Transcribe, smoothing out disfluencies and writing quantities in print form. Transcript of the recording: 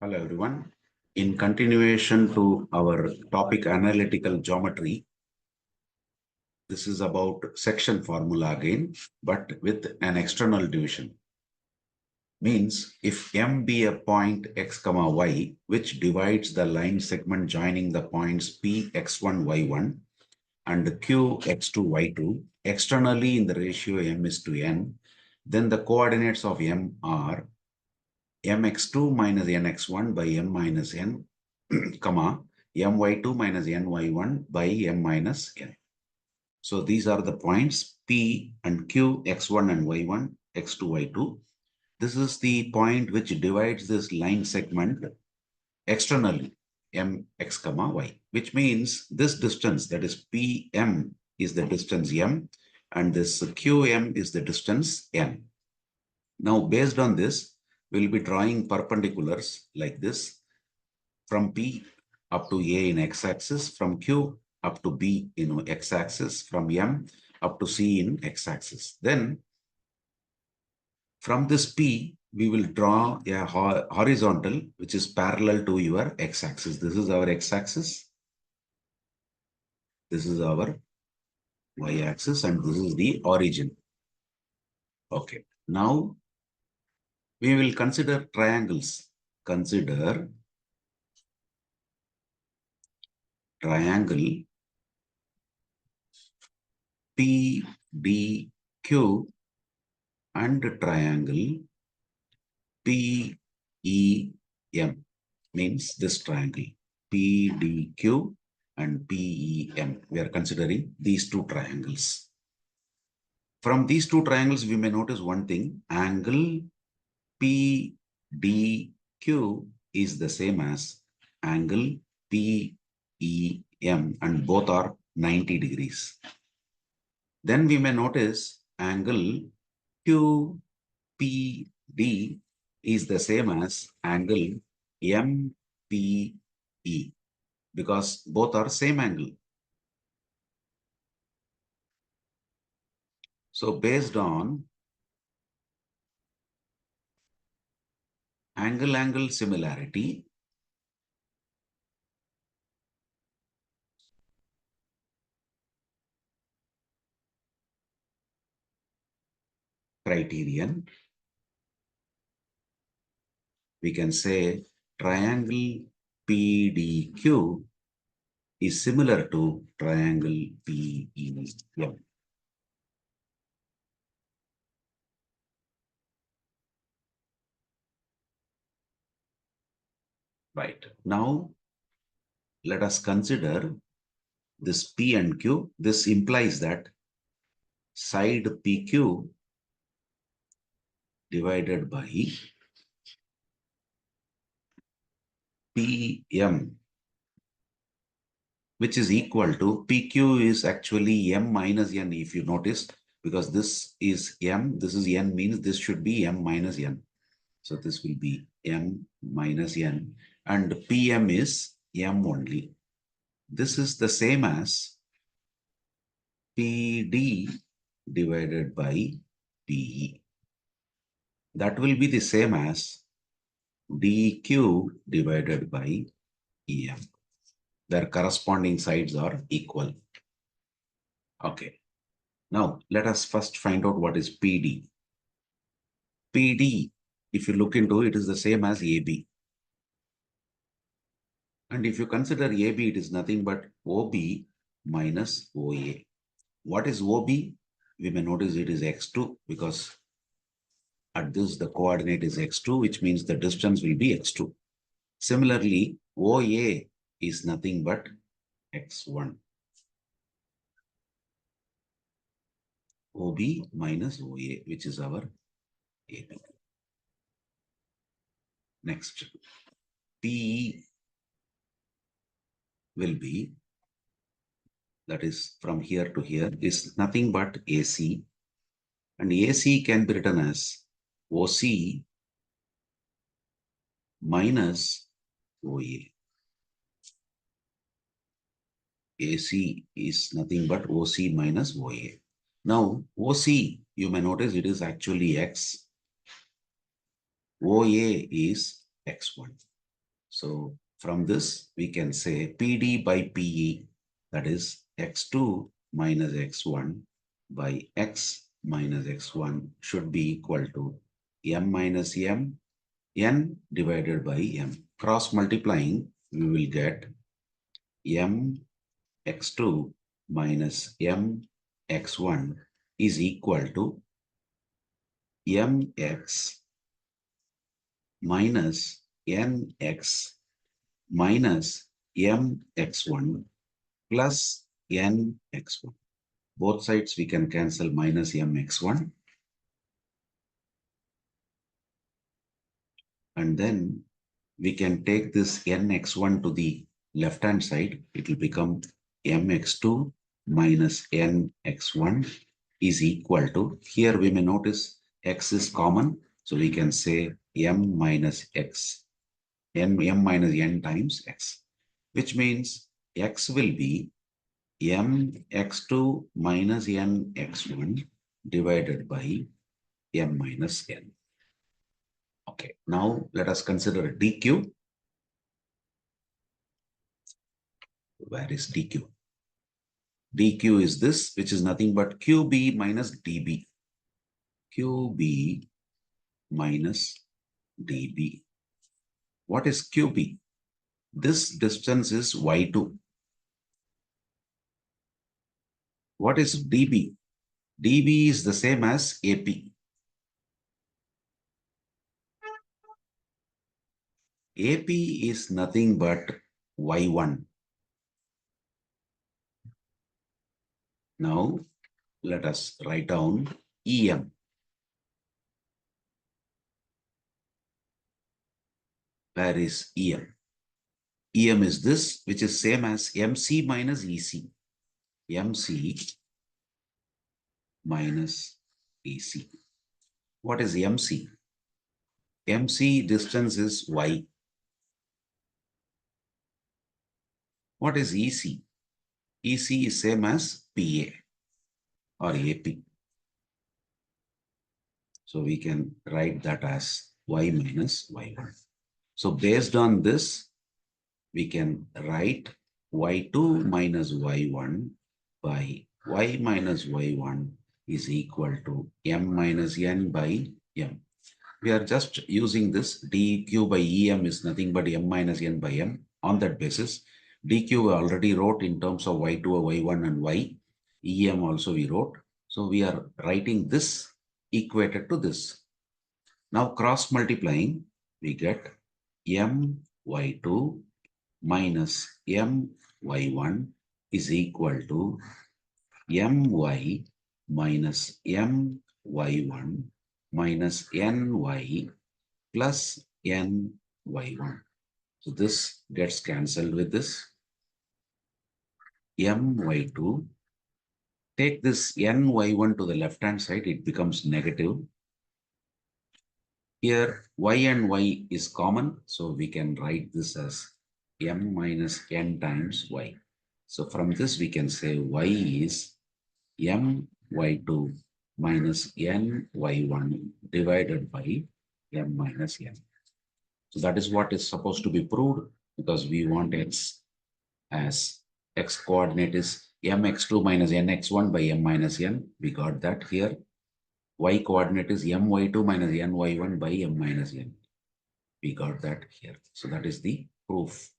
Hello everyone. In continuation to our topic analytical geometry, this is about section formula again, but with an external division. Means if M be a point x comma y, which divides the line segment joining the points P x1 y1 and Q x2 y2 externally in the ratio M is to n, then the coordinates of M are mx2 minus nx1 by m minus n, comma, my2 minus ny1 by m minus n. So these are the points P and Q, x1 and y1, x2, y2. This is the point which divides this line segment externally, mx comma y, which means this distance, that is Pm, is the distance m, and this Qm is the distance n. Now, based on this, we'll be drawing perpendiculars like this from P up to A in x-axis, from Q up to B in x-axis, from M up to C in x-axis. Then, from this P, we will draw a horizontal which is parallel to your x-axis. This is our x-axis. This is our y-axis, and this is the origin. Okay. Now, we will consider triangles. Consider triangle PDQ and triangle PEM, means this triangle PDQ and PEM. We are considering these two triangles. From these two triangles, we may notice one thing: angle PDQ is the same as angle PEM, and both are 90 degrees. Then we may notice angle QPD is the same as angle MPE, because both are same angle. So based on angle-angle similarity, criterion, we can say triangle PDQ is similar to triangle PEM. Right. Now, let us consider this P and Q. This implies that side PQ divided by PM, which is equal to PQ is actually M minus N, if you notice, because this is M, this is N, means this should be M minus N. So this will be M minus N, and PM is M only. This is the same as PD divided by PE. That will be the same as DQ divided by EM. Their corresponding sides are equal. Okay. Now, let us first find out what is PD. PD, if you look into it, is the same as AB. And if you consider AB, it is nothing but OB minus OA. What is OB? We may notice it is x2, because at this the coordinate is x2, which means the distance will be x2. Similarly, OA is nothing but x1. OB minus OA, which is our AB. Next, PE will be, that is from here to here, is nothing but AC. And AC can be written as OC minus OA. AC is nothing but OC minus OA. Now, OC, you may notice it is actually X. OA is X1. So from this, we can say PD by PE, that is x2 minus x1 by x minus x1 should be equal to m minus m, n divided by m. Cross multiplying, we will get m x2 minus m x1 is equal to mx minus nx minus mx1 plus nx1. Both sides we can cancel minus mx1. And then we can take this nx1 to the left hand side. It will become mx2 minus nx1 is equal to, here we may notice x is common. So we can say m minus x, m minus n times x, which means x will be mx2 minus nx1 divided by m minus n. Okay, now let us consider dq. Where is dq? dq is this, which is nothing but qb minus db. qb minus db. What is qb? This distance is y2. What is db? db is the same as ap. AP is nothing but y1. Now, let us write down EM. Where is EM? EM is this, which is same as MC minus EC. MC minus EC. What is MC? MC distance is Y. What is EC? EC is same as PA or AP. So we can write that as Y minus Y1. So based on this, we can write y2 minus y1 by y minus y1 is equal to m minus n by m. We are just using this dq by em is nothing but m minus n by m. On that basis, dq we already wrote in terms of y2, y1 and y. Em also we wrote. So we are writing this equated to this. Now cross multiplying, we get m y2 minus m y1 is equal to my minus m y1 minus ny plus n y1. So this gets cancelled with this m y2. Take this n y1 to the left hand side, it becomes negative. Here y and y is common, so we can write this as m minus n times y. So from this we can say y is m y2 minus n y1 divided by m minus n. So that is what is supposed to be proved, because we want x as x coordinate is mx2 minus nx1 by m minus n. We got that here. Y coordinate is my2 minus ny1 by m minus n. We got that here. So that is the proof.